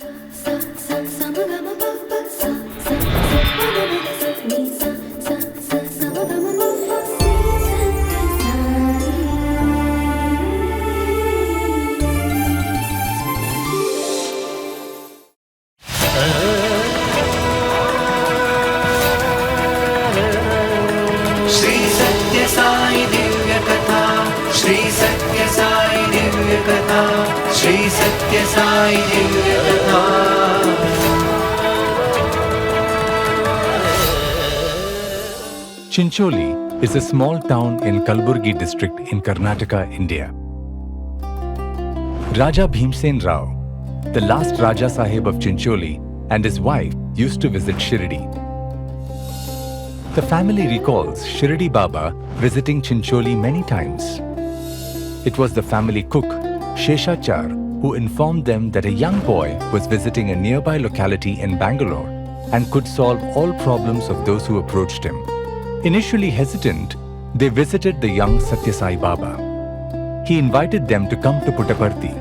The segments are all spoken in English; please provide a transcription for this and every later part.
श्री सत्य साई दिव्य कथा, श्री सत्य साई दिव्य कथा, श्री सत्य साई दिव्य कथा। Chincholi is a small town in Kalaburgi district in Karnataka, India. Raja Bhimsen Rao, the last Raja Sahib of Chincholi, and his wife used to visit Shirdi. The family recalls Shirdi Baba visiting Chincholi many times. It was the family cook, Sheshachar, who informed them that a young boy was visiting a nearby locality in Bangalore and could solve all problems of those who approached him. Initially hesitant, they visited the young Sathya Sai Baba. He invited them to come to Puttaparthi.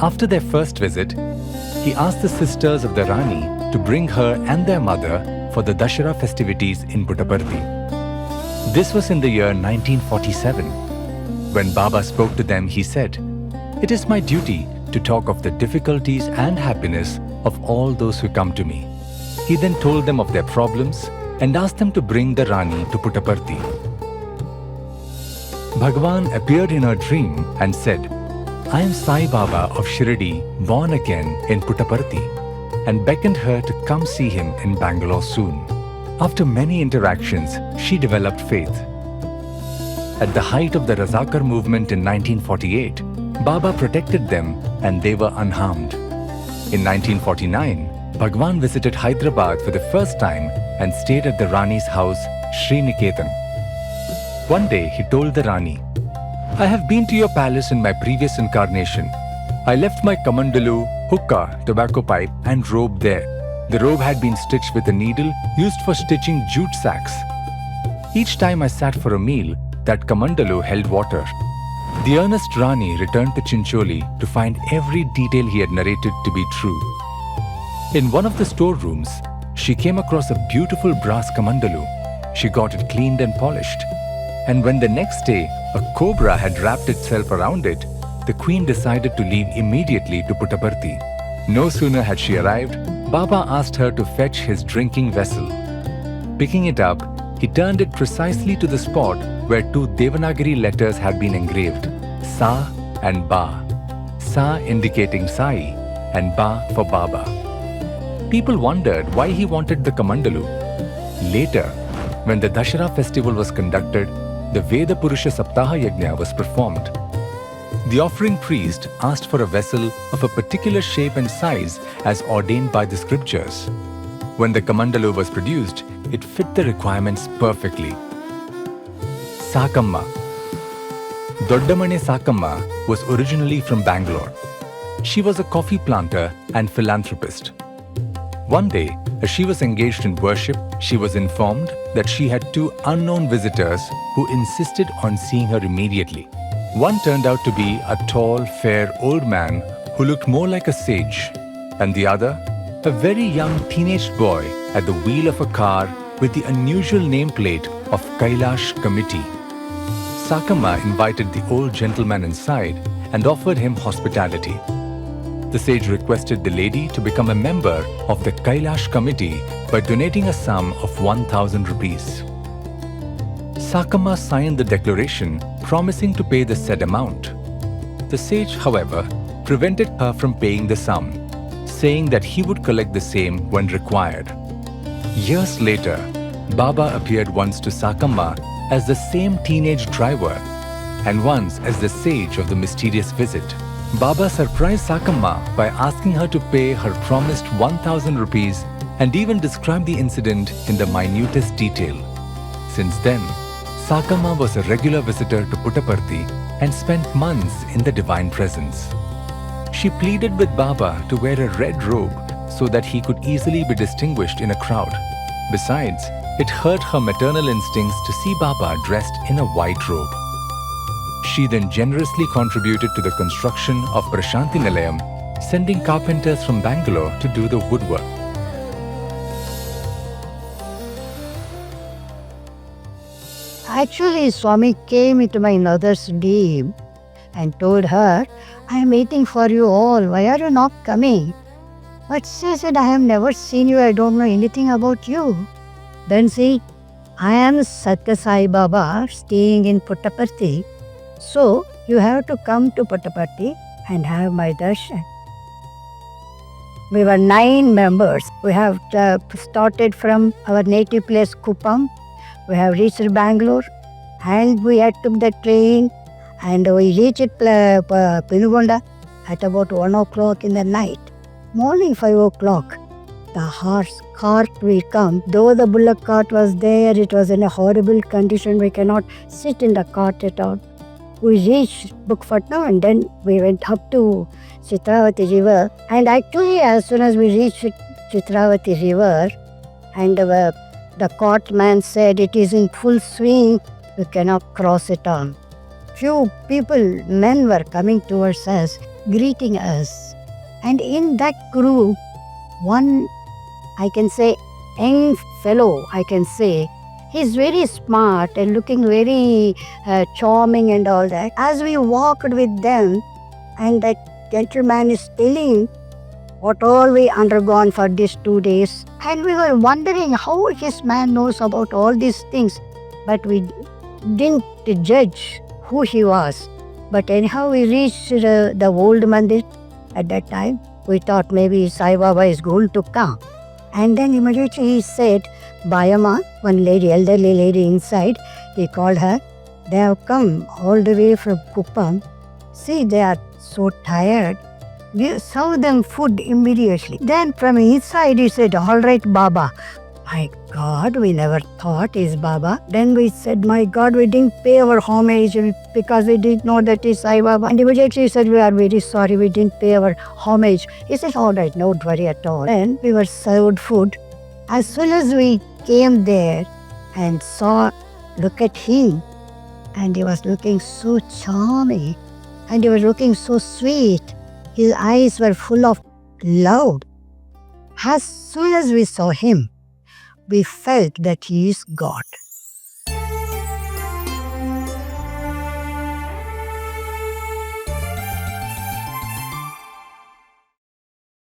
After their first visit, he asked the sisters of the Rani to bring her and their mother for the Dashara festivities in Puttaparthi. This was in the year 1947. When Baba spoke to them, he said, "It is my duty to talk of the difficulties and happiness of all those who come to me." He then told them of their problems and asked them to bring the Rani to Puttaparthi. Bhagwan appeared in her dream and said, "I am Sai Baba of Shirdi, born again in Puttaparthi," and beckoned her to come see him in Bangalore soon. After many interactions, she developed faith. At the height of the Razakar movement in 1948, Baba protected them and they were unharmed. In 1949, Bhagwan visited Hyderabad for the first time and stayed at the Rani's house, Sri Niketan. One day he told the Rani, "I have been to your palace in my previous incarnation. I left my kamandalu, hookah, tobacco pipe and robe there. The robe had been stitched with a needle used for stitching jute sacks. Each time I sat for a meal, that kamandalu held water." The earnest Rani returned to Chincholi to find every detail he had narrated to be true. In one of the storerooms, she came across a beautiful brass kamandalu. She got it cleaned and polished. And when the next day a cobra had wrapped itself around it, the queen decided to leave immediately to Puttaparthi. No sooner had she arrived, Baba asked her to fetch his drinking vessel. Picking it up, he turned it precisely to the spot where two Devanagari letters had been engraved, Sa and Ba. Sa indicating Sai and Ba for Baba. People wondered why he wanted the kamandalu. Later, when the Dashara festival was conducted, the Veda Purusha Saptaha Yajna was performed. The offering priest asked for a vessel of a particular shape and size as ordained by the scriptures. When the kamandalu was produced, it fit the requirements perfectly. Sakama. Doddamane Sakama was originally from Bangalore. She was a coffee planter and philanthropist. One day, as she was engaged in worship, she was informed that she had two unknown visitors who insisted on seeing her immediately. One turned out to be a tall, fair old man who looked more like a sage, and the other, a very young teenage boy at the wheel of a car with the unusual nameplate of Kailash Committee. Sakama invited the old gentleman inside and offered him hospitality. The sage requested the lady to become a member of the Kailash Committee by donating a sum of 1,000 rupees. Sakama signed the declaration, promising to pay the said amount. The sage, however, prevented her from paying the sum, saying that he would collect the same when required. Years later, Baba appeared once to Sakama as the same teenage driver and once as the sage of the mysterious visit. Baba surprised Sakama by asking her to pay her promised 1,000 rupees and even described the incident in the minutest detail. Since then, Sakama was a regular visitor to Puttaparthi and spent months in the divine presence. She pleaded with Baba to wear a red robe so that he could easily be distinguished in a crowd. Besides, it hurt her maternal instincts to see Baba dressed in a white robe. She then generously contributed to the construction of Prashanti Nilayam, sending carpenters from Bangalore to do the woodwork. Actually, Swami came into my mother's dream and told her, I am waiting for you all. Why are you not coming? But she said, I have never seen you. I don't know anything about you. Then see, I am Sathya Sai Baba staying in Puttaparthi. So you have to come to Puttaparthi and have my darshan. We were 9 members. We have started from our native place Kuppam. We have reached Bangalore and we had took the train and we reached Penugonda at about 1 o'clock in the night. Morning 5 o'clock, the horse cart will come. Though the bullock cart was there, it was in a horrible condition. We cannot sit in the cart at all. We reached Bukfatna and then we went up to Chitravati river. And actually, as soon as we reached Chitravati river, and the cartman said it is in full swing, we cannot cross it on. Few people, men were coming towards us, greeting us. And in that group, one, I can say, young fellow, I can say, he's very smart and looking very charming and all that. As we walked with them, and that gentleman is telling what all we undergone for these 2 days. And we were wondering how this man knows about all these things. But we didn't judge who he was. But anyhow, we reached the old mandir at that time. We thought maybe Sai Baba is going to come. And then immediately he said, Bayama, one lady, elderly lady inside, he called her. They have come all the way from Kuppam. See, they are so tired. We serve them food immediately. Then from inside he said, all right, Baba. My God, we never thought is Baba. Then we said, my God, we didn't pay our homage because we didn't know that is Sai Baba. And immediately he said, we are very sorry, we didn't pay our homage. He said, all right, don't worry at all. Then we were served food. As soon as we came there and saw, look at him, and he was looking so charming, and he was looking so sweet. His eyes were full of love. As soon as we saw him, we felt that he is God.